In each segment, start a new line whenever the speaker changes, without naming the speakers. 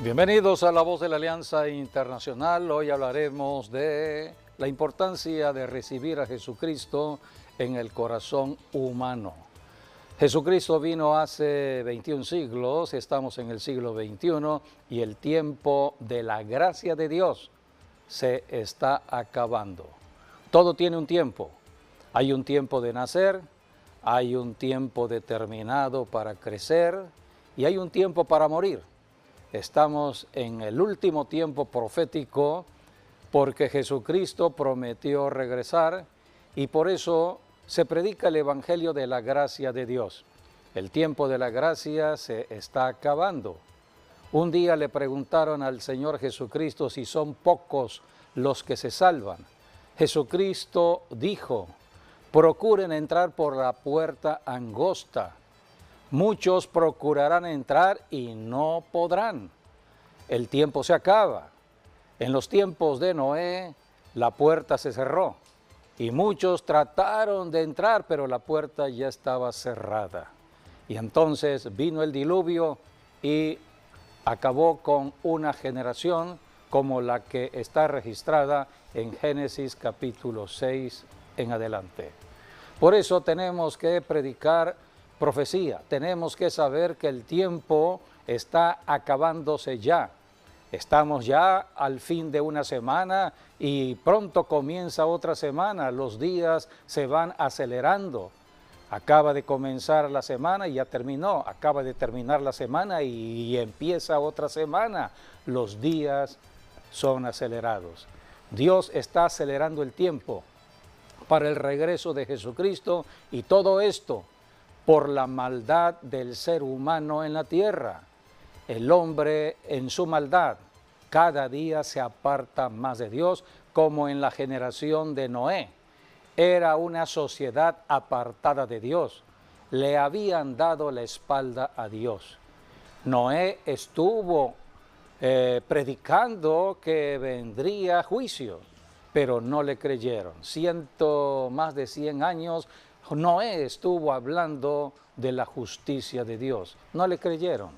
Bienvenidos a La Voz de la Alianza Internacional. Hoy hablaremos de la importancia de recibir a Jesucristo en el corazón humano. Jesucristo vino hace 21 siglos, estamos en el siglo XXI y el tiempo de la gracia de Dios se está acabando. Todo tiene un tiempo. Hay un tiempo de nacer, hay un tiempo determinado para crecer y hay un tiempo para morir. Estamos en el último tiempo profético porque Jesucristo prometió regresar y por eso se predica el Evangelio de la gracia de Dios. El tiempo de la gracia se está acabando. Un día le preguntaron al Señor Jesucristo si son pocos los que se salvan. Jesucristo dijo: procuren entrar por la puerta angosta. Muchos procurarán entrar y no podrán. El tiempo se acaba. En los tiempos de Noé, la puerta se cerró y muchos trataron de entrar, pero la puerta ya estaba cerrada. Y entonces vino el diluvio y acabó con una generación como la que está registrada en Génesis capítulo 6 en adelante. Por eso tenemos que predicar profecía, tenemos que saber que el tiempo está acabándose ya. Estamos ya al fin de una semana y pronto comienza otra semana, los días se van acelerando. Acaba de comenzar la semana y ya terminó, acaba de terminar la semana y empieza otra semana. Los días son acelerados. Dios está acelerando el tiempo para el regreso de Jesucristo y todo esto por la maldad del ser humano en la tierra. El hombre en su maldad cada día se aparta más de Dios, como en la generación de Noé. Era una sociedad apartada de Dios. Le habían dado la espalda a Dios. Noé estuvo predicando que vendría juicio, pero no le creyeron. Más de 100 años Noé estuvo hablando de la justicia de Dios. No le creyeron.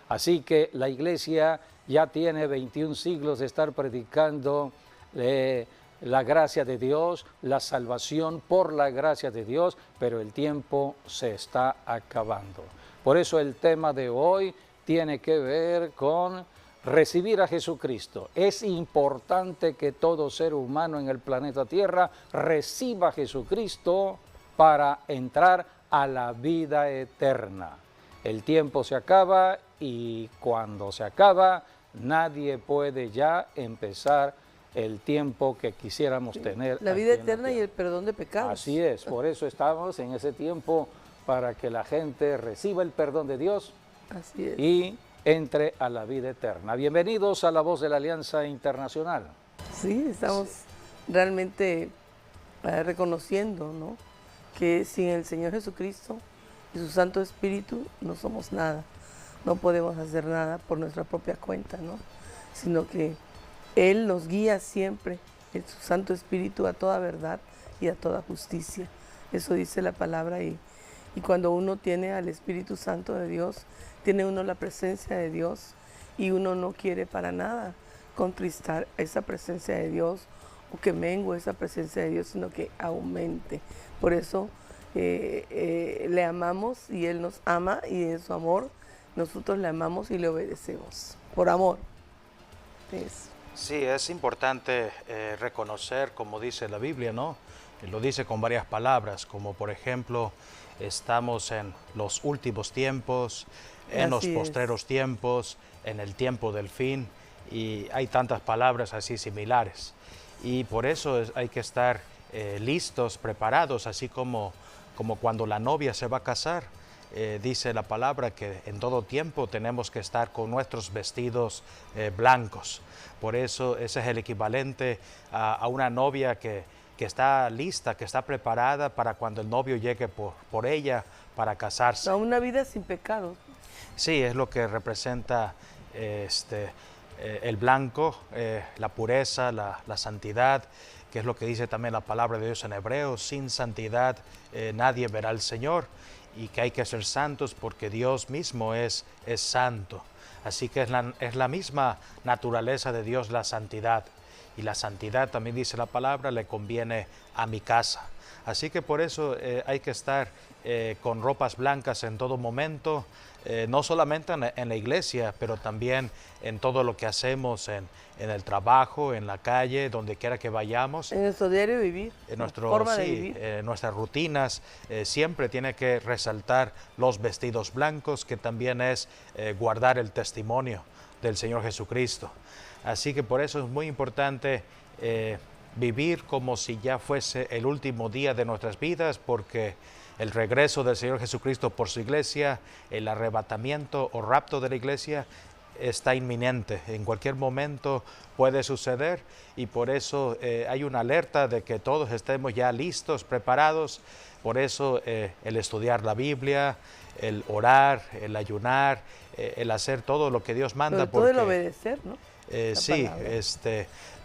Así que la iglesia ya tiene 21 siglos de estar predicando la gracia de Dios, la salvación por la gracia de Dios, pero el tiempo se está acabando. Por eso el tema de hoy tiene que ver con recibir a Jesucristo. Es importante que todo ser humano en el planeta Tierra reciba a Jesucristo para entrar a la vida eterna. El tiempo se acaba y cuando se acaba, nadie puede ya empezar el tiempo que quisiéramos tener.
La vida eterna y el perdón de pecados.
Así es, por eso estamos en ese tiempo para que la gente reciba el perdón de Dios.
Así es.
Y entre a la vida eterna. Bienvenidos a La Voz de la Alianza Internacional.
Sí, estamos realmente reconociendo, ¿no?, que sin el Señor Jesucristo y su Santo Espíritu no somos nada, no podemos hacer nada por nuestra propia cuenta, ¿no?, sino que Él nos guía siempre, en su Santo Espíritu, a toda verdad y a toda justicia. Eso dice la palabra y cuando uno tiene al Espíritu Santo de Dios, tiene uno la presencia de Dios y uno no quiere para nada contristar esa presencia de Dios o que mengue esa presencia de Dios, sino que aumente. Por eso le amamos y Él nos ama y en su amor nosotros le amamos y le obedecemos, por amor.
Sí, es importante reconocer, como dice la Biblia, ¿no? Lo dice con varias palabras, como por ejemplo, estamos en los últimos tiempos, en los postreros tiempos, en el tiempo del fin, y hay tantas palabras así similares. Y por eso hay que estar listos, preparados, así como cuando la novia se va a casar. Dice la palabra que en todo tiempo tenemos que estar con nuestros vestidos blancos. Por eso ese es el equivalente a una novia que está lista, que está preparada para cuando el novio llegue por ella para casarse.
A una vida sin pecado.
Sí, es lo que representa el blanco, la pureza, la santidad, que es lo que dice también la palabra de Dios en Hebreos: sin santidad nadie verá al Señor, y que hay que ser santos porque Dios mismo es santo. Así que es la misma naturaleza de Dios, la santidad. Y la santidad, también dice la palabra, le conviene a mi casa. Así que por eso hay que estar con ropas blancas en todo momento, no solamente en la iglesia, pero también en todo lo que hacemos, en el trabajo, en la calle, donde quiera que vayamos.
En nuestro diario vivir,
En nuestro,
forma de
sí,
vivir.
nuestras rutinas, siempre tiene que resaltar los vestidos blancos, que también es guardar el testimonio del Señor Jesucristo. Así que por eso es muy importante vivir como si ya fuese el último día de nuestras vidas, porque el regreso del Señor Jesucristo por su iglesia, el arrebatamiento o rapto de la iglesia está inminente. En cualquier momento puede suceder, y por eso hay una alerta de que todos estemos ya listos, preparados. Por eso el estudiar la Biblia, el orar, el ayunar, el hacer todo lo que Dios manda.
Sobre todo el obedecer, ¿no?
Sí,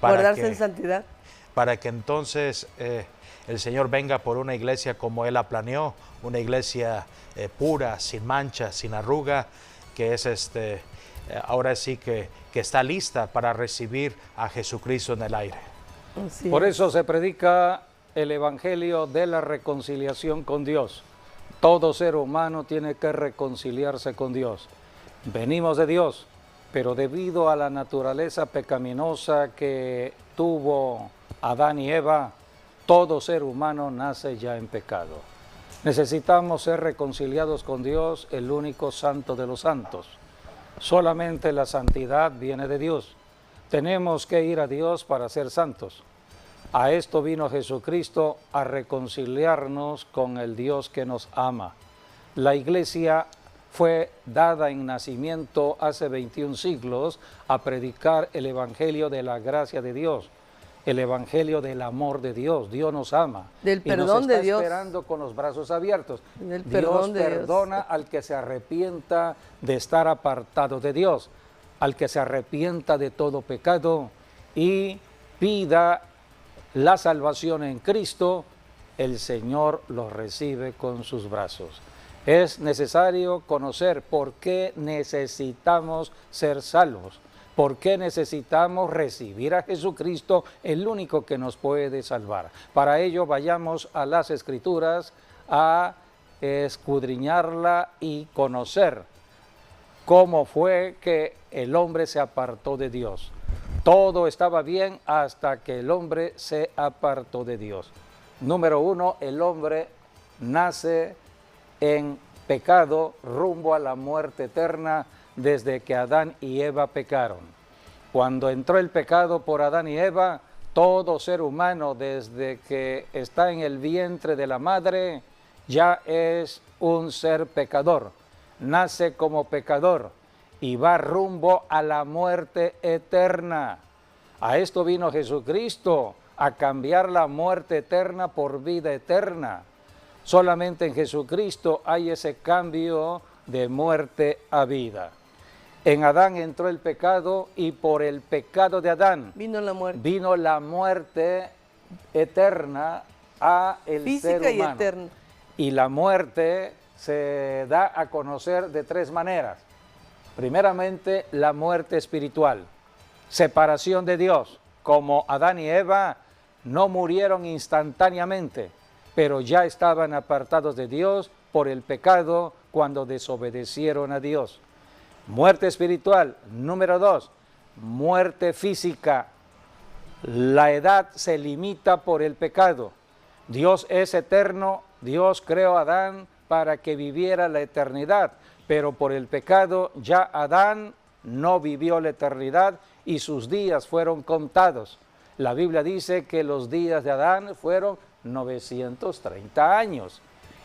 guardarse en santidad.
Para que entonces el Señor venga por una iglesia como Él la planeó, una iglesia pura, sin mancha, sin arruga, que es ahora sí que está lista para recibir a Jesucristo en el aire.
Sí.
Por eso se predica el evangelio de la reconciliación con Dios. Todo ser humano tiene que reconciliarse con Dios. Venimos de Dios, pero debido a la naturaleza pecaminosa que tuvo Adán y Eva, todo ser humano nace ya en pecado. Necesitamos ser reconciliados con Dios, el único santo de los santos. Solamente la santidad viene de Dios. Tenemos que ir a Dios para ser santos. A esto vino Jesucristo, a reconciliarnos con el Dios que nos ama. La iglesia fue dada en nacimiento hace 21 siglos a predicar el evangelio de la gracia de Dios, el evangelio del amor de Dios. Dios nos ama.
Del perdón
y nos está
de Dios.
esperando con los brazos abiertos.
Del
Dios
perdón de
perdona
Dios.
al que se arrepienta de estar apartado de Dios, al que se arrepienta de todo pecado y pida la salvación en Cristo. El Señor los recibe con sus brazos. Es necesario conocer por qué necesitamos ser salvos, por qué necesitamos recibir a Jesucristo, el único que nos puede salvar. Para ello vayamos a las Escrituras a escudriñarla y conocer cómo fue que el hombre se apartó de Dios. Todo estaba bien hasta que el hombre se apartó de Dios. Número 1, el hombre nace en pecado rumbo a la muerte eterna desde que Adán y Eva pecaron. Cuando entró el pecado por Adán y Eva, todo ser humano desde que está en el vientre de la madre ya es un ser pecador, nace como pecador y va rumbo a la muerte eterna. A esto vino Jesucristo, a cambiar la muerte eterna por vida eterna. Solamente en Jesucristo hay ese cambio de muerte a vida. En Adán entró el pecado y por el pecado de Adán
Vino la muerte.
vino la muerte eterna a el
Física
ser
y
humano.
eterna.
Y la muerte se da a conocer de tres maneras. Primeramente, la muerte espiritual, separación de Dios. Como Adán y Eva no murieron instantáneamente, pero ya estaban apartados de Dios por el pecado cuando desobedecieron a Dios. Muerte espiritual. Número 2, muerte física. La edad se limita por el pecado. Dios es eterno, Dios creó a Adán para que viviera la eternidad, pero por el pecado ya Adán no vivió la eternidad y sus días fueron contados. La Biblia dice que los días de Adán fueron 930 años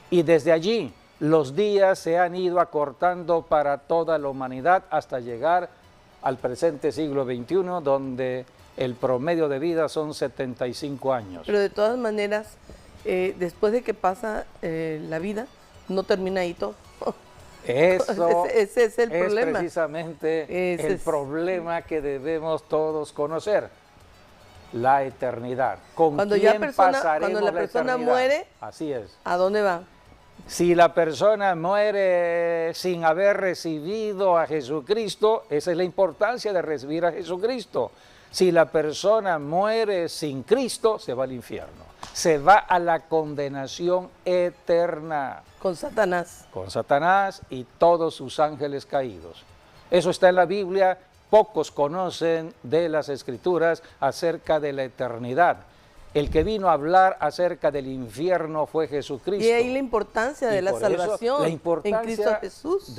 y desde allí los días se han ido acortando para toda la humanidad hasta llegar al presente siglo XXI, donde el promedio de vida son 75 años.
Pero de todas maneras, después de que pasa la vida, no termina ahí todo.
Eso
ese es el problema.
Precisamente
Ese
el
es-
problema que debemos todos conocer, la eternidad. ¿Con
Cuando
quién
ya persona-
pasaremos
cuando la persona
eternidad?
muere,
Así es.
¿A dónde va?
Si la persona muere sin haber recibido a Jesucristo, esa es la importancia de recibir a Jesucristo. Si la persona muere sin Cristo, se va al infierno. Se va a la condenación eterna.
Con Satanás.
Con Satanás y todos sus ángeles caídos. Eso está en la Biblia. Pocos conocen de las Escrituras acerca de la eternidad. El que vino a hablar acerca del infierno fue Jesucristo.
Y ahí la importancia de la salvación en Cristo Jesús,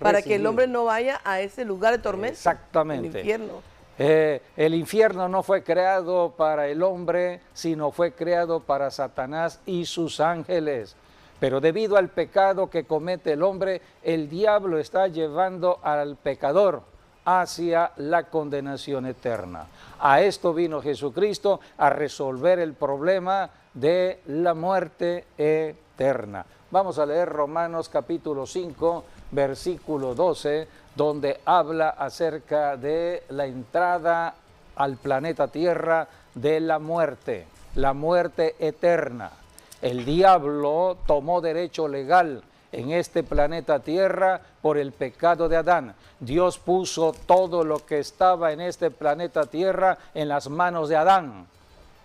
para que el hombre no vaya a ese lugar de tormento.
Exactamente.
El infierno.
El infierno no fue creado para el hombre, sino fue creado para Satanás y sus ángeles. Pero debido al pecado que comete el hombre, el diablo está llevando al pecador hacia la condenación eterna. A esto vino Jesucristo, a resolver el problema de la muerte eterna. Vamos a leer Romanos capítulo 5, versículo 12, donde habla acerca de la entrada al planeta Tierra de la muerte eterna. El diablo tomó derecho legal en este planeta Tierra por el pecado de Adán. Dios puso todo lo que estaba en este planeta Tierra en las manos de Adán.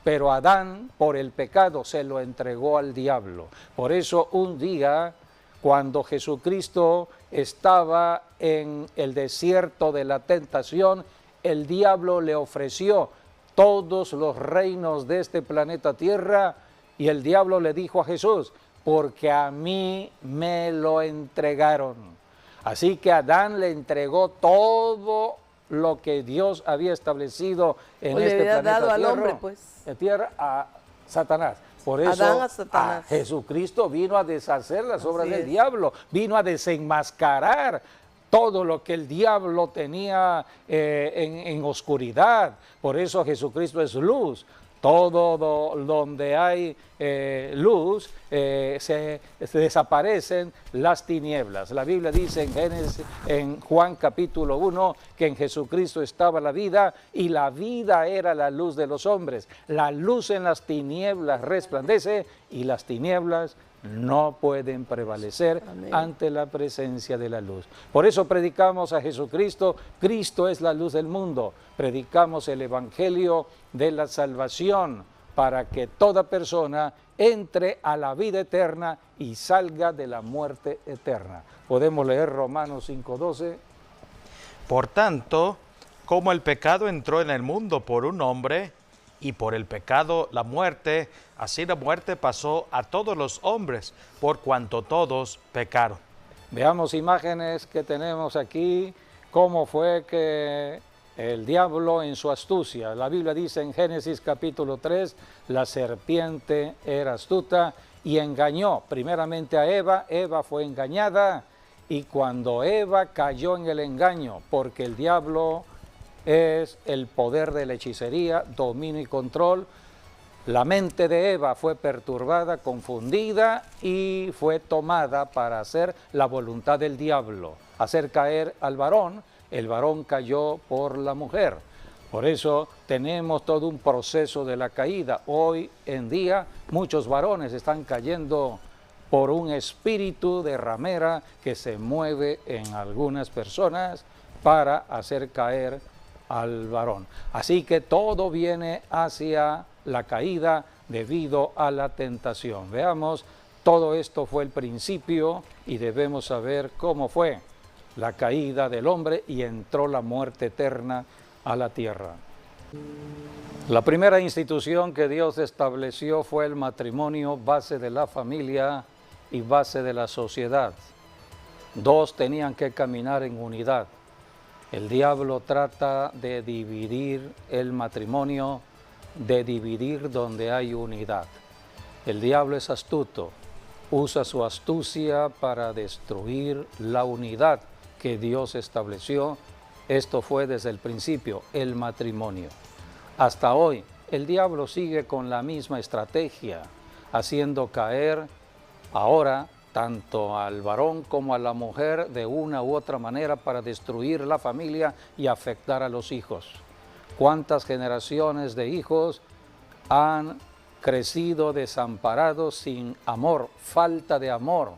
Pero Adán, por el pecado, se lo entregó al diablo. Por eso un día, cuando Jesucristo estaba en el desierto de la tentación, el diablo le ofreció todos los reinos de este planeta Tierra y el diablo le dijo a Jesús: porque a mí me lo entregaron. Así que Adán le entregó todo lo que Dios había establecido en este planeta
dado
Tierra,
al hombre, pues.
Tierra a Satanás. Por eso
Adán a Satanás.
Jesucristo vino a deshacer las obras del diablo, vino a desenmascarar todo lo que el diablo tenía en oscuridad. Por eso Jesucristo es luz. Todo donde hay luz se desaparecen las tinieblas. La Biblia dice en Juan capítulo 1 que en Jesucristo estaba la vida y la vida era la luz de los hombres. La luz en las tinieblas resplandece y las tinieblas no pueden prevalecer ante la presencia de la luz. Por eso predicamos a Jesucristo. Cristo es la luz del mundo. Predicamos el evangelio de la salvación para que toda persona entre a la vida eterna y salga de la muerte eterna. Podemos leer Romanos 5:12.
Por tanto, como el pecado entró en el mundo por un hombre, y por el pecado la muerte, así la muerte pasó a todos los hombres, por cuanto todos pecaron.
Veamos imágenes que tenemos aquí, cómo fue que el diablo en su astucia. La Biblia dice en Génesis capítulo 3, la serpiente era astuta y engañó primeramente a Eva. Eva fue engañada y cuando Eva cayó en el engaño, porque el diablo es el poder de la hechicería, dominio y control, la mente de Eva fue perturbada, confundida y fue tomada para hacer la voluntad del diablo, hacer caer al varón. El varón cayó por la mujer. Por eso tenemos todo un proceso de la caída. Hoy en día muchos varones están cayendo por un espíritu de ramera que se mueve en algunas personas para hacer caer al varón. Así que todo viene hacia la caída debido a la tentación. Veamos, todo esto fue el principio y debemos saber cómo fue la caída del hombre y entró la muerte eterna a la tierra. La primera institución que Dios estableció fue el matrimonio, base de la familia y base de la sociedad. Dos tenían que caminar en unidad. El diablo trata de dividir el matrimonio, de dividir donde hay unidad. El diablo es astuto, usa su astucia para destruir la unidad que Dios estableció. Esto fue desde el principio, el matrimonio. Hasta hoy, el diablo sigue con la misma estrategia, haciendo caer ahora tanto al varón como a la mujer de una u otra manera para destruir la familia y afectar a los hijos. ¿Cuántas generaciones de hijos han crecido desamparados, sin amor, falta de amor.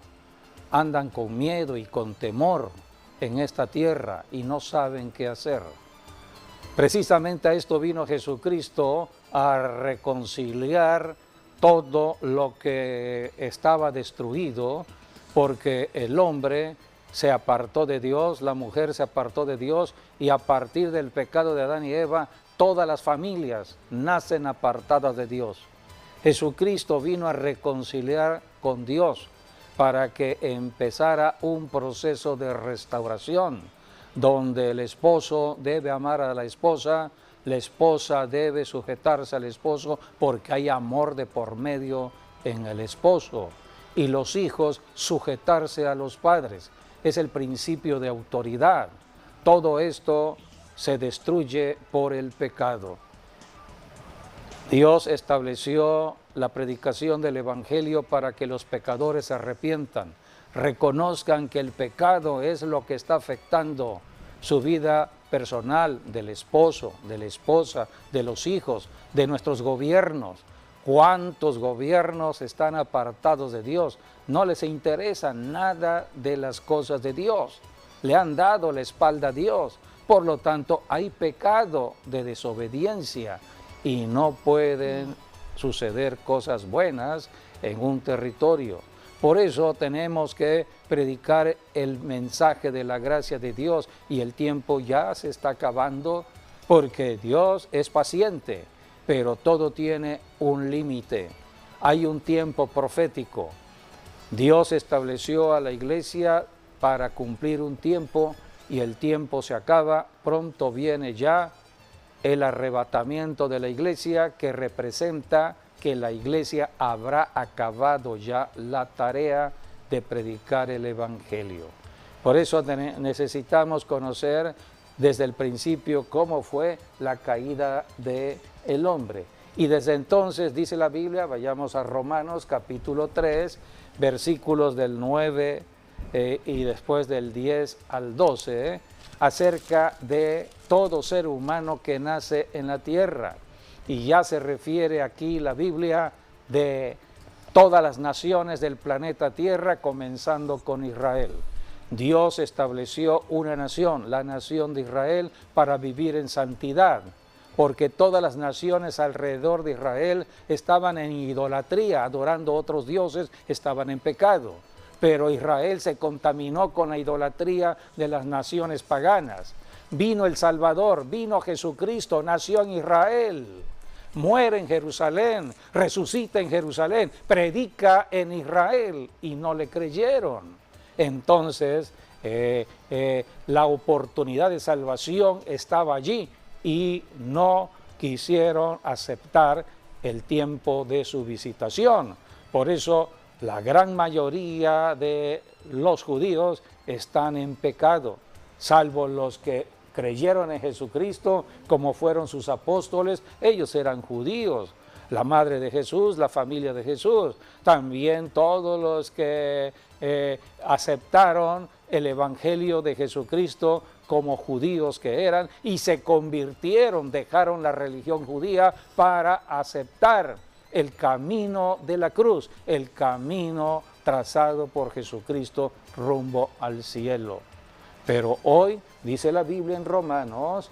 Andan con miedo y con temor en esta tierra y no saben qué hacer. Precisamente a esto vino Jesucristo, a reconciliar todo lo que estaba destruido, porque el hombre se apartó de Dios, la mujer se apartó de Dios, y a partir del pecado de Adán y Eva, todas las familias nacen apartadas de Dios. Jesucristo vino a reconciliar con Dios para que empezara un proceso de restauración, donde el esposo debe amar a la esposa debe sujetarse al esposo, porque hay amor de por medio en el esposo, y los hijos sujetarse a los padres. Es el principio de autoridad. Todo esto se destruye por el pecado. Dios estableció la predicación del Evangelio para que los pecadores se arrepientan, reconozcan que el pecado es lo que está afectando su vida personal, del esposo, de la esposa, de los hijos, de nuestros gobiernos. ¿Cuántos gobiernos están apartados de Dios? No les interesa nada de las cosas de Dios. Le han dado la espalda a Dios. Por lo tanto, hay pecado de desobediencia y no pueden suceder cosas buenas en un territorio. Por eso tenemos que predicar el mensaje de la gracia de Dios, y el tiempo ya se está acabando, porque Dios es paciente, pero todo tiene un límite. Hay un tiempo profético. Dios estableció a la iglesia para cumplir un tiempo, y el tiempo se acaba. Pronto viene ya el arrebatamiento de la iglesia, que representa que la iglesia habrá acabado ya la tarea de predicar el Evangelio. Por eso necesitamos conocer desde el principio cómo fue la caída del hombre. Y desde entonces, dice la Biblia, vayamos a Romanos capítulo 3, versículos del 9 y después del 10 al 12, acerca de todo ser humano que nace en la tierra. Y ya se refiere aquí la Biblia de todas las naciones del planeta Tierra, comenzando con Israel. Dios estableció una nación, la nación de Israel, para vivir en santidad, porque todas las naciones alrededor de Israel estaban en idolatría, adorando a otros dioses, estaban en pecado. Pero Israel se contaminó con la idolatría de las naciones paganas. Vino el Salvador, vino Jesucristo, nació en Israel, muere en Jerusalén, resucita en Jerusalén, predica en Israel, y no le creyeron. Entonces, la oportunidad de salvación estaba allí y no quisieron aceptar el tiempo de su visitación. Por eso, la gran mayoría de los judíos están en pecado, salvo los que creyeron en Jesucristo, como fueron sus apóstoles. Ellos eran judíos, la madre de Jesús, la familia de Jesús. También todos los que aceptaron el Evangelio de Jesucristo como judíos que eran, y se convirtieron, dejaron la religión judía para aceptar el camino de la cruz, el camino trazado por Jesucristo rumbo al cielo. Pero hoy, dice la Biblia en Romanos,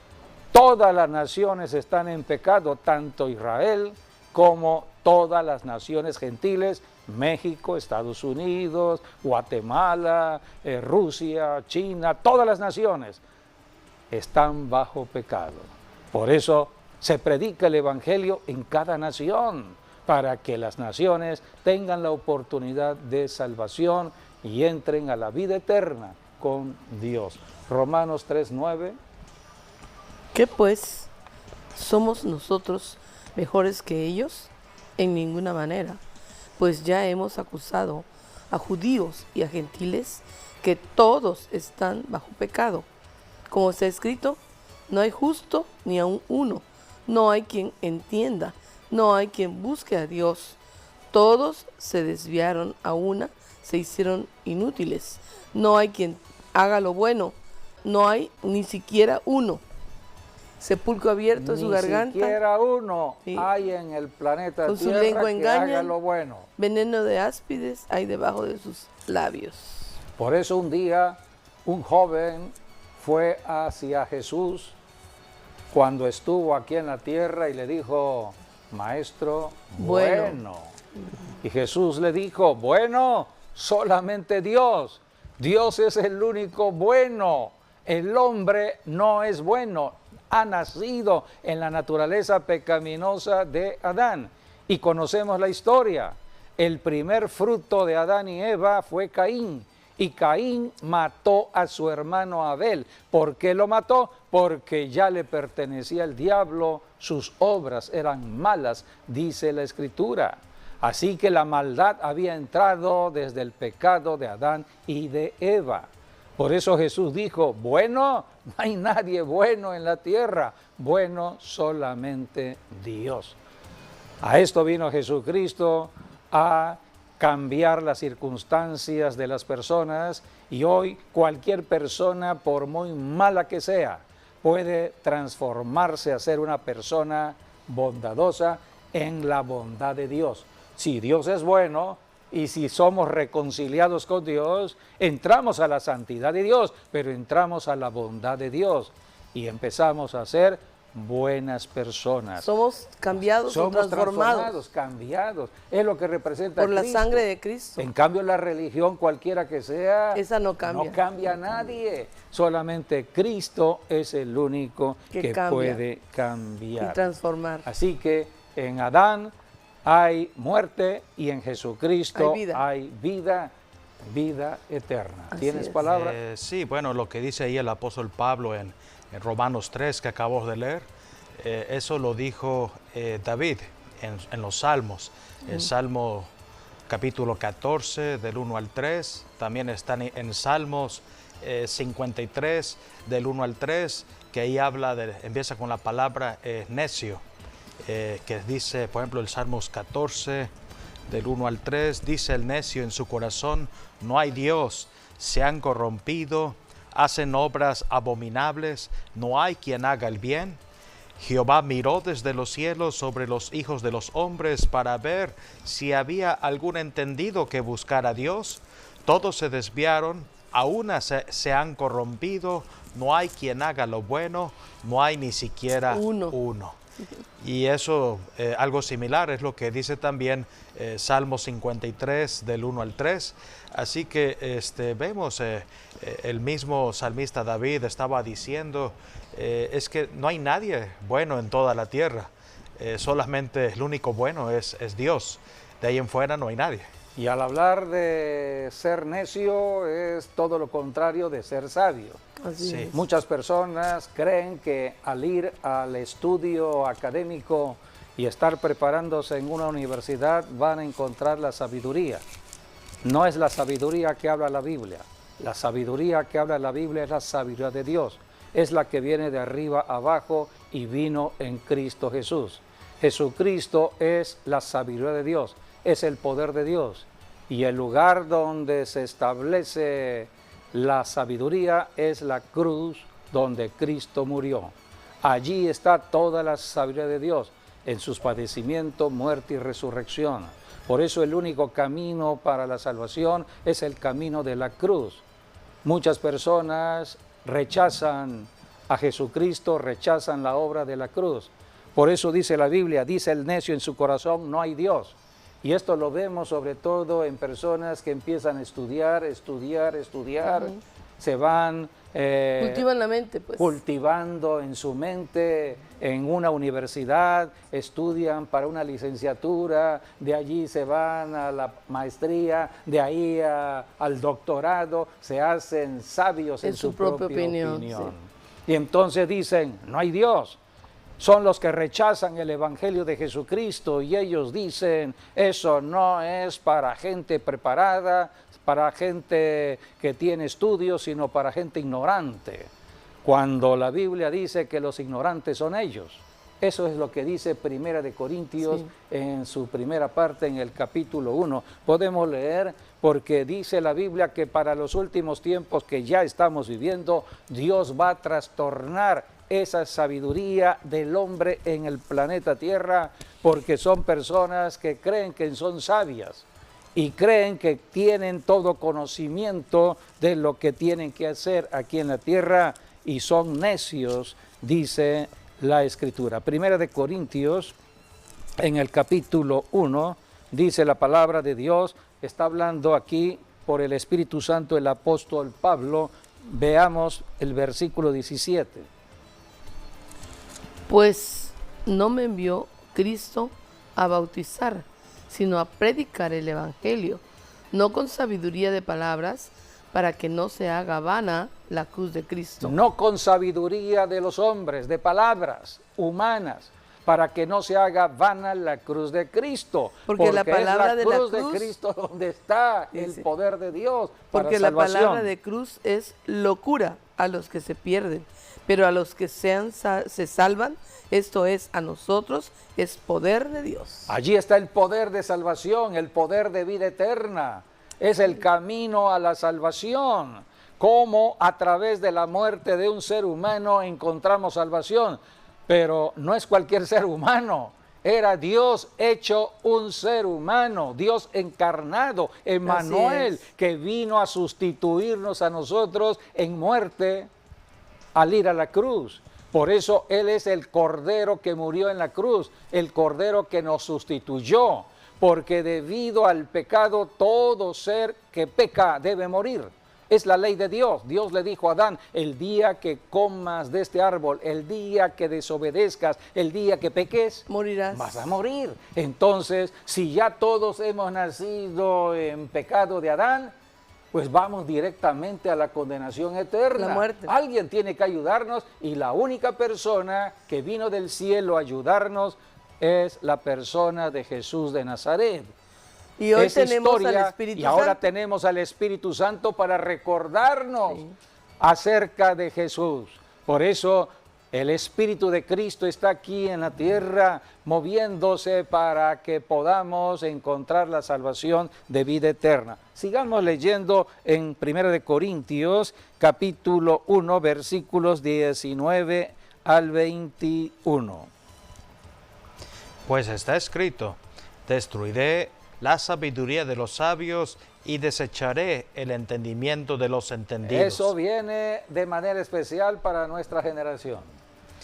todas las naciones están en pecado, tanto Israel como todas las naciones gentiles, México, Estados Unidos, Guatemala, Rusia, China, todas las naciones están bajo pecado. Por eso se predica el Evangelio en cada nación, para que las naciones tengan la oportunidad de salvación y entren a la vida eterna con Dios. Romanos 3:9.
¿Qué pues? ¿Somos nosotros mejores que ellos? En ninguna manera, pues ya hemos acusado a judíos y a gentiles que todos están bajo pecado. Como está escrito, no hay justo ni aun uno, no hay quien entienda, no hay quien busque a Dios. Todos se desviaron a una, se hicieron inútiles. No hay quien haga lo bueno, no hay ni siquiera uno. sepulcro abierto en su garganta.
Ni siquiera uno
Sí.
hay en el planeta
Con su
Tierra
lengua
que
engañan.
haga lo bueno.
Veneno de áspides hay debajo de sus labios.
Por eso un día un joven fue hacia Jesús cuando estuvo aquí en la tierra y le dijo, Maestro, bueno. Y Jesús le dijo, bueno, solamente Dios. Dios es el único bueno. El hombre no es bueno. Ha nacido en la naturaleza pecaminosa de Adán. Y conocemos la historia. El primer fruto de Adán y Eva fue Caín. Y Caín mató a su hermano Abel. ¿Por qué lo mató? Porque ya le pertenecía al diablo, sus obras eran malas, dice la Escritura. Así que la maldad había entrado desde el pecado de Adán y de Eva. Por eso Jesús dijo, bueno, no hay nadie bueno en la tierra, bueno solamente Dios. A esto vino Jesucristo, a cambiar las circunstancias de las personas, y hoy cualquier persona, por muy mala que sea, puede transformarse a ser una persona bondadosa en la bondad de Dios. Si Dios es bueno y si somos reconciliados con Dios, entramos a la santidad de Dios, pero entramos a la bondad de Dios y empezamos a ser buenas personas.
Somos cambiados,
Somos
transformados
cambiados. Es lo que representa
por la
Cristo.
sangre de Cristo.
En cambio, la religión, cualquiera que sea,
Esa no cambia.
no cambia a nadie. Solamente Cristo es el único que
cambia
puede
y
cambiar.
transformar.
Así que en Adán hay muerte y en Jesucristo hay vida, vida eterna.
Así
¿Tienes
es.
palabra?
Sí, bueno, lo que dice ahí el apóstol Pablo en Romanos 3 que acabamos de leer, eso lo dijo David en los Salmos. El Salmo capítulo 14 del 1 al 3, también están en Salmos 53 del 1 al 3, que ahí empieza con la palabra necio, que dice, por ejemplo, el Salmos 14 del 1 al 3, dice el necio en su corazón, no hay Dios, se han corrompido, hacen obras abominables, no hay quien haga el bien. Jehová miró desde los cielos sobre los hijos de los hombres para ver si había algún entendido que buscara a Dios. Todos se desviaron, a una se han corrompido, no hay quien haga lo bueno, no hay ni siquiera uno. Y eso, algo similar, es lo que dice también Salmo 53 del 1 al 3. Así que vemos, el mismo salmista David estaba diciendo, es que no hay nadie bueno en toda la tierra, solamente el único bueno es Dios, de ahí en fuera no hay nadie.
Y al hablar de ser necio es todo lo contrario de ser sabio.
Así es.
Muchas personas creen que al ir al estudio académico y estar preparándose en una universidad van a encontrar la sabiduría. No es la sabiduría que habla la Biblia. La sabiduría que habla la Biblia es la sabiduría de Dios. Es la que viene de arriba abajo y vino en Cristo Jesús. Jesucristo es la sabiduría de Dios, es el poder de Dios. Y el lugar donde se establece la sabiduría es la cruz donde Cristo murió. Allí está toda la sabiduría de Dios, en sus padecimientos, muerte y resurrección. Por eso el único camino para la salvación es el camino de la cruz. Muchas personas rechazan a Jesucristo, rechazan la obra de la cruz. Por eso dice la Biblia, dice el necio en su corazón, no hay Dios. Y esto lo vemos sobre todo en personas que empiezan a estudiar, se van
cultivan la mente, pues.
cultivando en su mente en una universidad, estudian para una licenciatura, de allí se van a la maestría, de ahí al doctorado, se hacen sabios en su propia opinión.
Sí.
Y entonces dicen, no hay Dios. Son los que rechazan el Evangelio de Jesucristo y ellos dicen, eso no es para gente preparada, para gente que tiene estudios, sino para gente ignorante. Cuando la Biblia dice que los ignorantes son ellos. Eso es lo que dice Primera de Corintios en su primera parte, en el capítulo 1. Podemos leer porque dice la Biblia que para los últimos tiempos que ya estamos viviendo, Dios va a trastornar esa sabiduría del hombre en el planeta Tierra, porque son personas que creen que son sabias y creen que tienen todo conocimiento de lo que tienen que hacer aquí en la tierra y son necios, dice la Escritura. Primera de Corintios, en el capítulo 1, dice la palabra de Dios, está hablando aquí por el Espíritu Santo el apóstol Pablo. Veamos el versículo 17.
Pues no me envió Cristo a bautizar, sino a predicar el Evangelio, no con sabiduría de palabras, para que no se haga vana la cruz de Cristo.
No con sabiduría de los hombres, de palabras humanas, para que no se haga vana la cruz de Cristo.
Porque la palabra
es
de la
cruz
cruz
de Cristo donde está el poder de Dios para
porque la
salvación.
palabra de cruz es locura a los que se pierden, pero a los que se salvan, esto es a nosotros, es poder de Dios.
Allí está el poder de salvación, el poder de vida eterna. Es el camino a la salvación. Cómo a través de la muerte de un ser humano encontramos salvación. Pero no es cualquier ser humano. Era Dios hecho un ser humano, Dios encarnado, Emmanuel, que vino a sustituirnos a nosotros en muerte al ir a la cruz. Por eso Él es el Cordero que murió en la cruz, el Cordero que nos sustituyó, porque debido al pecado todo ser que peca debe morir. Es la ley de Dios. Dios le dijo a Adán, el día que comas de este árbol, el día que desobedezcas, el día que peques,
morirás.
Vas a morir. Entonces, si ya todos hemos nacido en pecado de Adán, pues vamos directamente a la condenación eterna.
La muerte.
Alguien tiene que ayudarnos y la única persona que vino del cielo a ayudarnos es la persona de Jesús de Nazaret.
Y hoy
Esa
tenemos
historia,
al Espíritu
y ahora
Santo.
tenemos al Espíritu Santo para recordarnos acerca de Jesús. Por eso el Espíritu de Cristo está aquí en la tierra moviéndose para que podamos encontrar la salvación de vida eterna. Sigamos leyendo en 1 Corintios capítulo 1 versículos 19 al 21.
Pues está escrito, destruiré la sabiduría de los sabios y desecharé el entendimiento de los entendidos.
Eso viene de manera especial para nuestra generación,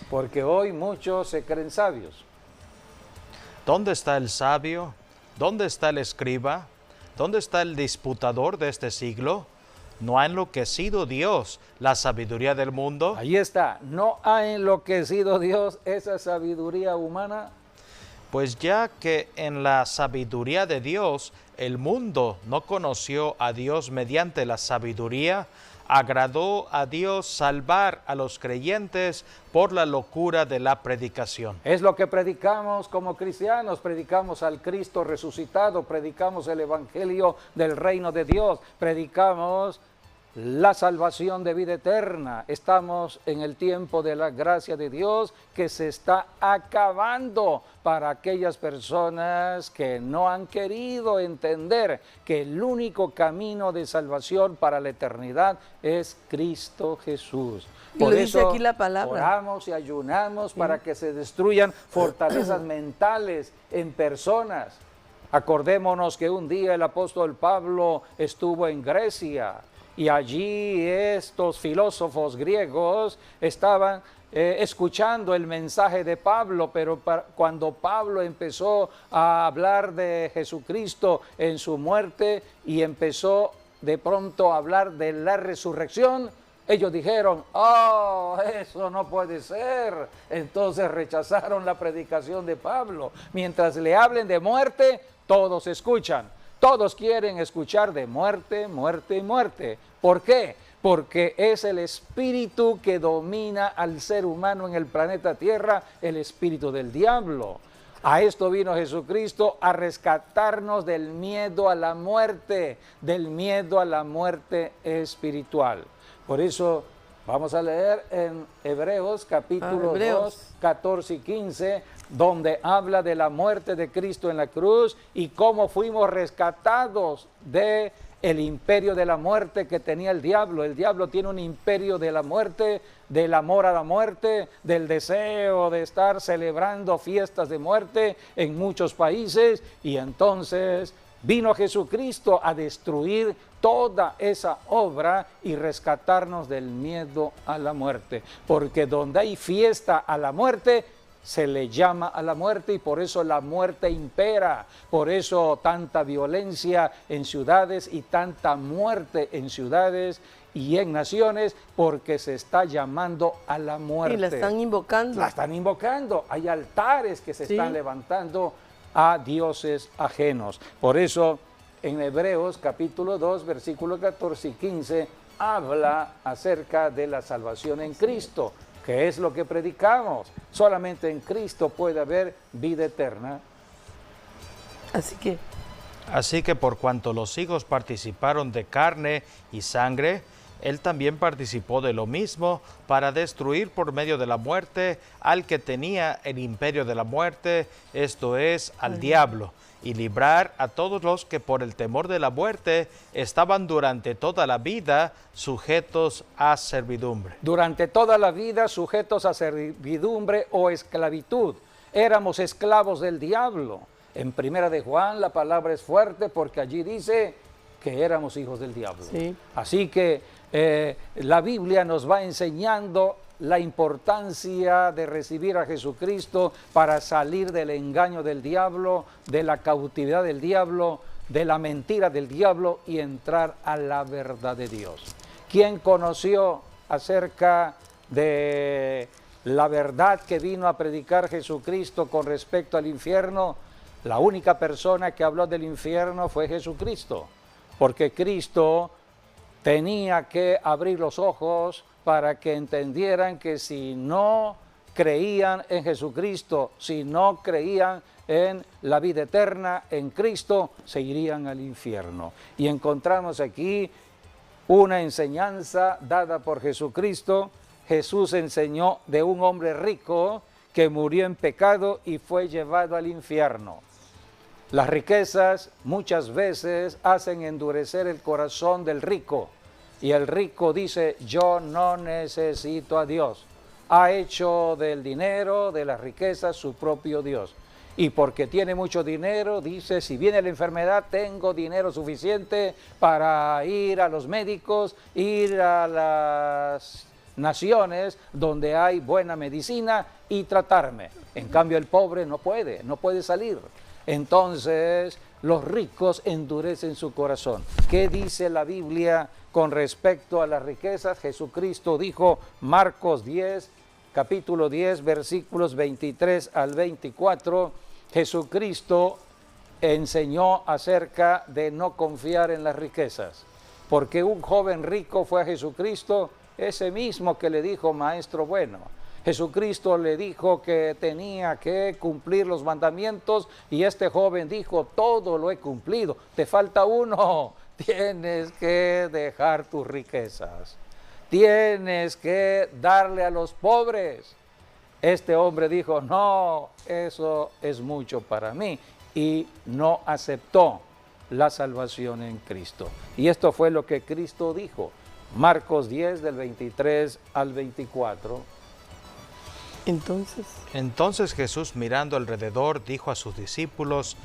porque hoy muchos se creen sabios.
¿Dónde está el sabio? ¿Dónde está el escriba? ¿Dónde está el disputador de este siglo? ¿No ha enloquecido Dios la sabiduría del mundo?
Ahí está, ¿no ha enloquecido Dios esa sabiduría humana?
Pues ya que en la sabiduría de Dios el mundo no conoció a Dios mediante la sabiduría, agradó a Dios salvar a los creyentes por la locura de la predicación.
Es lo que predicamos como cristianos, predicamos al Cristo resucitado, predicamos el Evangelio del reino de Dios, predicamos la salvación de vida eterna. Estamos en el tiempo de la gracia de Dios que se está acabando para aquellas personas que no han querido entender que el único camino de salvación para la eternidad es Cristo Jesús.
Y lo dice aquí la palabra.
Oramos y ayunamos para que se destruyan fortalezas mentales en personas. Acordémonos que un día el apóstol Pablo estuvo en Grecia y allí estos filósofos griegos estaban escuchando el mensaje de Pablo, pero cuando Pablo empezó a hablar de Jesucristo en su muerte y empezó de pronto a hablar de la resurrección, ellos dijeron, oh, eso no puede ser. Entonces rechazaron la predicación de Pablo. Mientras le hablen de muerte, todos escuchan. Todos quieren escuchar de muerte, muerte y muerte. ¿Por qué? Porque es el espíritu que domina al ser humano en el planeta Tierra, el espíritu del diablo. A esto vino Jesucristo, a rescatarnos del miedo a la muerte espiritual. Por eso vamos a leer en Hebreos capítulo 2, 14 y 15, donde habla de la muerte de Cristo en la cruz y cómo fuimos rescatados de el imperio de la muerte que tenía el diablo. El diablo tiene un imperio de la muerte, del amor a la muerte, del deseo de estar celebrando fiestas de muerte en muchos países, y entonces vino Jesucristo a destruir toda esa obra y rescatarnos del miedo a la muerte, porque donde hay fiesta a la muerte, se le llama a la muerte, y por eso la muerte impera, por eso tanta violencia en ciudades y tanta muerte en ciudades y en naciones, porque se está llamando a la muerte.
Y la están invocando.
La están invocando, hay altares que se están levantando a dioses ajenos. Por eso en Hebreos capítulo 2, versículos 14 y 15, habla acerca de la salvación en Cristo, que es lo que predicamos. Solamente en Cristo puede haber vida eterna.
Así que por cuanto los hijos participaron de carne y sangre, Él también participó de lo mismo para destruir por medio de la muerte al que tenía el imperio de la muerte, esto es, al diablo, y librar a todos los que por el temor de la muerte estaban durante toda la vida sujetos a servidumbre.
Durante toda la vida sujetos a servidumbre o esclavitud. Éramos esclavos del diablo. En Primera de Juan la palabra es fuerte porque allí dice que éramos hijos del diablo. Sí. Así que la Biblia nos va enseñando la importancia de recibir a Jesucristo para salir del engaño del diablo, de la cautividad del diablo, de la mentira del diablo y entrar a la verdad de Dios. ¿Quién conoció acerca de la verdad que vino a predicar Jesucristo con respecto al infierno? La única persona que habló del infierno fue Jesucristo, porque Cristo tenía que abrir los ojos para que entendieran que si no creían en Jesucristo, si no creían en la vida eterna en Cristo, se irían al infierno. Y encontramos aquí una enseñanza dada por Jesucristo. Jesús enseñó de un hombre rico que murió en pecado y fue llevado al infierno. Las riquezas muchas veces hacen endurecer el corazón del rico. Y el rico dice, yo no necesito a Dios. Ha hecho del dinero, de las riquezas, su propio Dios. Y porque tiene mucho dinero, dice, si viene la enfermedad, tengo dinero suficiente para ir a los médicos, ir a las naciones donde hay buena medicina y tratarme. En cambio, el pobre no puede salir. Entonces, los ricos endurecen su corazón. ¿Qué dice la Biblia con respecto a las riquezas? Jesucristo dijo, Marcos 10, capítulo 10, versículos 23 al 24, Jesucristo enseñó acerca de no confiar en las riquezas. Porque un joven rico fue a Jesucristo, ese mismo que le dijo, maestro bueno. Jesucristo le dijo que tenía que cumplir los mandamientos y este joven dijo, todo lo he cumplido, te falta uno, tienes que dejar tus riquezas, tienes que darle a los pobres. Este hombre dijo, no, eso es mucho para mí, y no aceptó la salvación en Cristo. Y esto fue lo que Cristo dijo, Marcos 10 del 23 al 24.
Entonces Jesús, mirando alrededor, dijo a sus discípulos,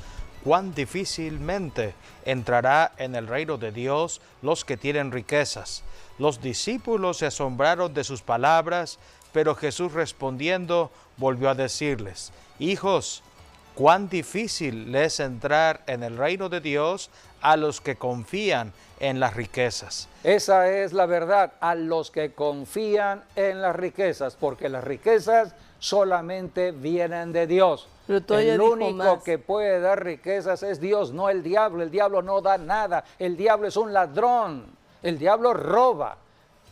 cuán difícilmente entrará en el reino de Dios los que tienen riquezas. Los discípulos se asombraron de sus palabras, pero Jesús respondiendo volvió a decirles, hijos, cuán difícil es entrar en el reino de Dios a los que confían en las riquezas.
Esa es la verdad, a los que confían en las riquezas, porque las riquezas solamente vienen de Dios. El único que puede dar riquezas es Dios, no el diablo. El diablo no da nada, el diablo es un ladrón, el diablo roba.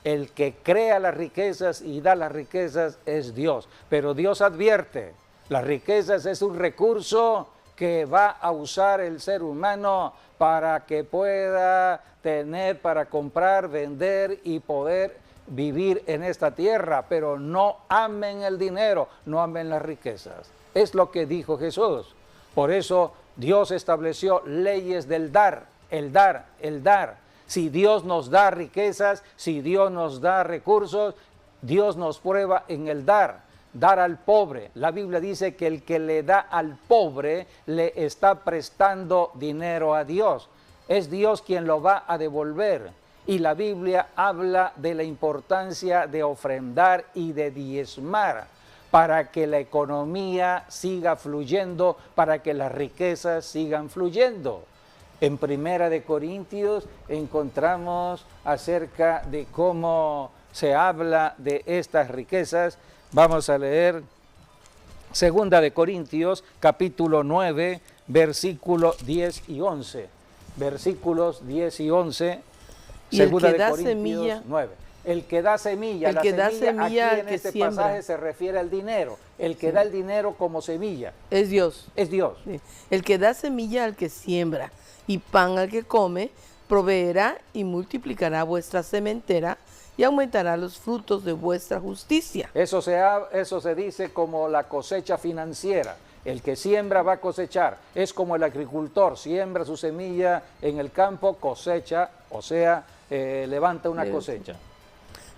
El que crea las riquezas y da las riquezas es Dios, pero Dios advierte, las riquezas es un recurso que va a usar el ser humano para que pueda tener para comprar, vender y poder vivir en esta tierra, pero no amen el dinero, no amen las riquezas. Es lo que dijo Jesús. Por eso Dios estableció leyes del dar el dar, el dar. Si Dios nos da riquezas, si Dios nos da recursos, Dios nos prueba en el dar. Dar al pobre. La Biblia dice que el que le da al pobre le está prestando dinero a Dios. Es Dios quien lo va a devolver. Y la Biblia habla de la importancia de ofrendar y de diezmar para que la economía siga fluyendo, para que las riquezas sigan fluyendo. En Primera de Corintios encontramos acerca de cómo se habla de estas riquezas. Vamos a leer Segunda de Corintios, capítulo 9, versículos 10 y 11. Versículos 10 y 11. Segunda de Corintios 9. El que da semilla,
el que da semilla
aquí en este pasaje se refiere al dinero. El que da el dinero como semilla.
Es Dios.
Es Dios.
Sí. El que da semilla al que siembra y pan al que come, proveerá y multiplicará vuestra sementera y aumentará los frutos de vuestra justicia.
Eso se dice como la cosecha financiera. El que siembra va a cosechar. Es como el agricultor, siembra su semilla en el campo, cosecha, o sea, levanta una cosecha.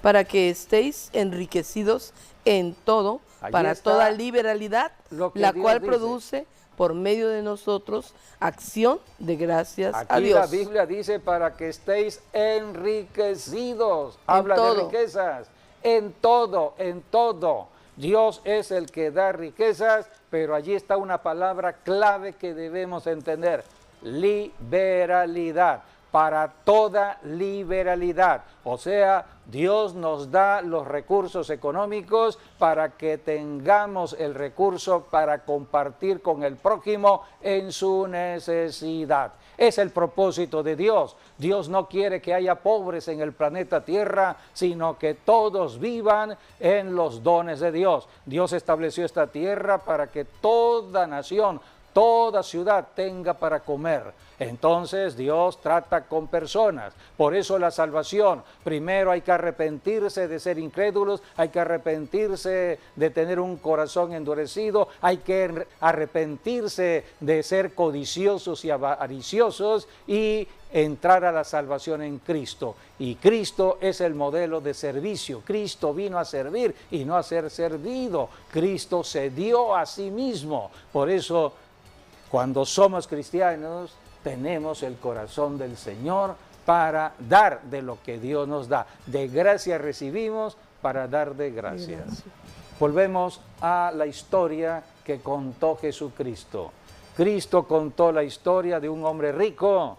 Para que estéis enriquecidos en todo,
allí
para toda liberalidad, la cual produce por medio de nosotros acción de gracias a Dios.
Aquí la Biblia dice para que estéis enriquecidos. Habla de riquezas. En todo, en todo. Dios es el que da riquezas, pero allí está una palabra clave que debemos entender. Liberalidad. Para toda liberalidad. O sea, Dios nos da los recursos económicos para que tengamos el recurso para compartir con el prójimo en su necesidad. Es el propósito de Dios. Dios no quiere que haya pobres en el planeta Tierra, sino que todos vivan en los dones de Dios. Dios estableció esta tierra para que toda nación, toda ciudad tenga para comer. Entonces Dios trata con personas. Por eso la salvación, primero hay que arrepentirse de ser incrédulos, hay que arrepentirse de tener un corazón endurecido, hay que arrepentirse de ser codiciosos y avariciosos y entrar a la salvación en Cristo. Y Cristo es el modelo de servicio. Cristo vino a servir y no a ser servido. Cristo se dio a sí mismo. Por eso, cuando somos cristianos, tenemos el corazón del Señor para dar de lo que Dios nos da. De gracia recibimos para dar de gracia. Volvemos a la historia que contó Jesucristo. Cristo contó la historia de un hombre rico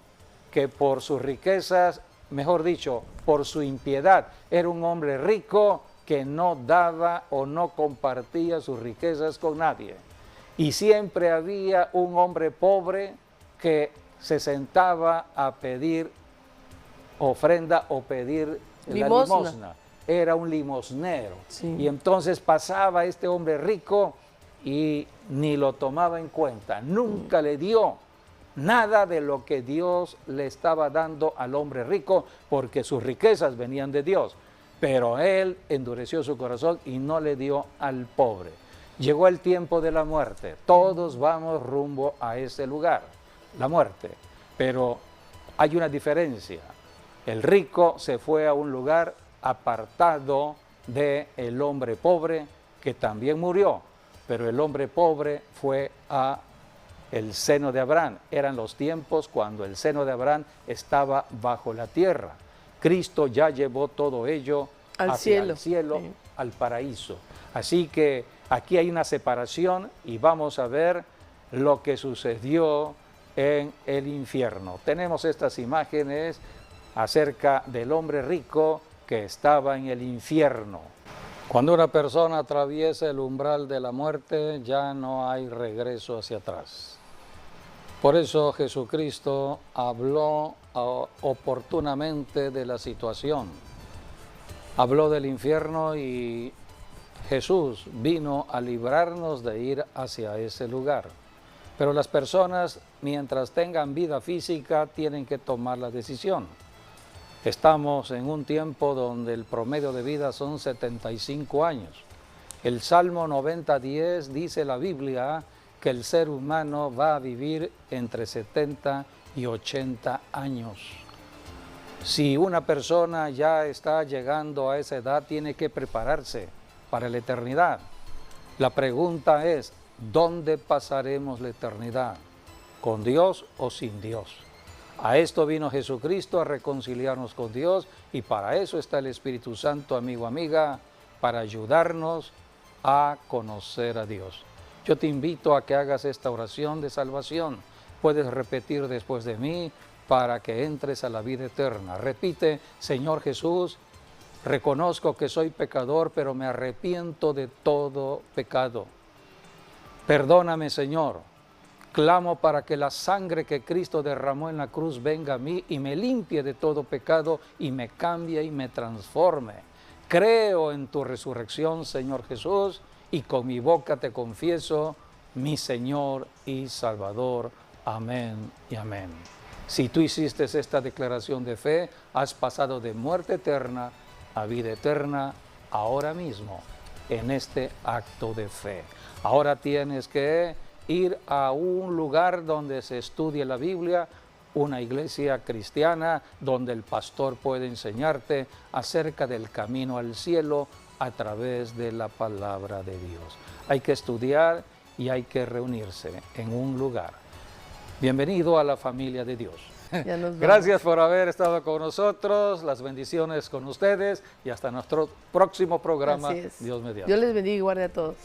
que por sus riquezas, mejor dicho, por su impiedad, era un hombre rico que no daba o no compartía sus riquezas con nadie. Y siempre había un hombre pobre que se sentaba a pedir ofrenda o pedir la limosna. Era un limosnero. Sí. Y entonces pasaba este hombre rico y ni lo tomaba en cuenta. Nunca le dio nada de lo que Dios le estaba dando al hombre rico, porque sus riquezas venían de Dios. Pero él endureció su corazón y no le dio al pobre. Llegó el tiempo de la muerte. Todos vamos rumbo a ese lugar, la muerte. Pero hay una diferencia. El rico se fue a un lugar apartado del hombre pobre, que también murió. Pero el hombre pobre fue a el seno de Abraham. Eran los tiempos cuando el seno de Abraham estaba bajo la tierra. Cristo ya llevó todo ello hacia el cielo, sí, al paraíso. Así que aquí hay una separación y vamos a ver lo que sucedió en el infierno. Tenemos estas imágenes acerca del hombre rico que estaba en el infierno. Cuando una persona atraviesa el umbral de la muerte, ya no hay regreso hacia atrás. Por eso Jesucristo habló oportunamente de la situación. Habló del infierno y Jesús vino a librarnos de ir hacia ese lugar. Pero las personas, mientras tengan vida física, tienen que tomar la decisión. Estamos en un tiempo donde el promedio de vida son 75 años. El Salmo 90:10 dice la Biblia que el ser humano va a vivir entre 70 y 80 años. Si una persona ya está llegando a esa edad, tiene que prepararse para la eternidad. La pregunta es, ¿dónde pasaremos la eternidad? ¿Con Dios o sin Dios? A esto vino Jesucristo, a reconciliarnos con Dios, y para eso está el Espíritu Santo, amigo, amiga, para ayudarnos a conocer a Dios. Yo te invito a que hagas esta oración de salvación. Puedes repetir después de mí para que entres a la vida eterna. Repite: Señor Jesús, reconozco que soy pecador, pero me arrepiento de todo pecado. Perdóname, Señor. Clamo para que la sangre que Cristo derramó en la cruz venga a mí y me limpie de todo pecado y me cambie y me transforme. Creo en tu resurrección, Señor Jesús, y con mi boca te confieso, mi Señor y Salvador. Amén y amén. Si tú hiciste esta declaración de fe, has pasado de muerte eterna a vida eterna ahora mismo, en este acto de fe. Ahora tienes que ir a un lugar donde se estudie la Biblia, una iglesia cristiana donde el pastor puede enseñarte acerca del camino al cielo a través de la palabra de Dios. Hay que estudiar y hay que reunirse en un lugar. Bienvenido a la familia de Dios. Gracias por haber estado con nosotros, las bendiciones con ustedes y hasta nuestro próximo programa. Dios mediante.
Dios les bendiga y guarde a todos.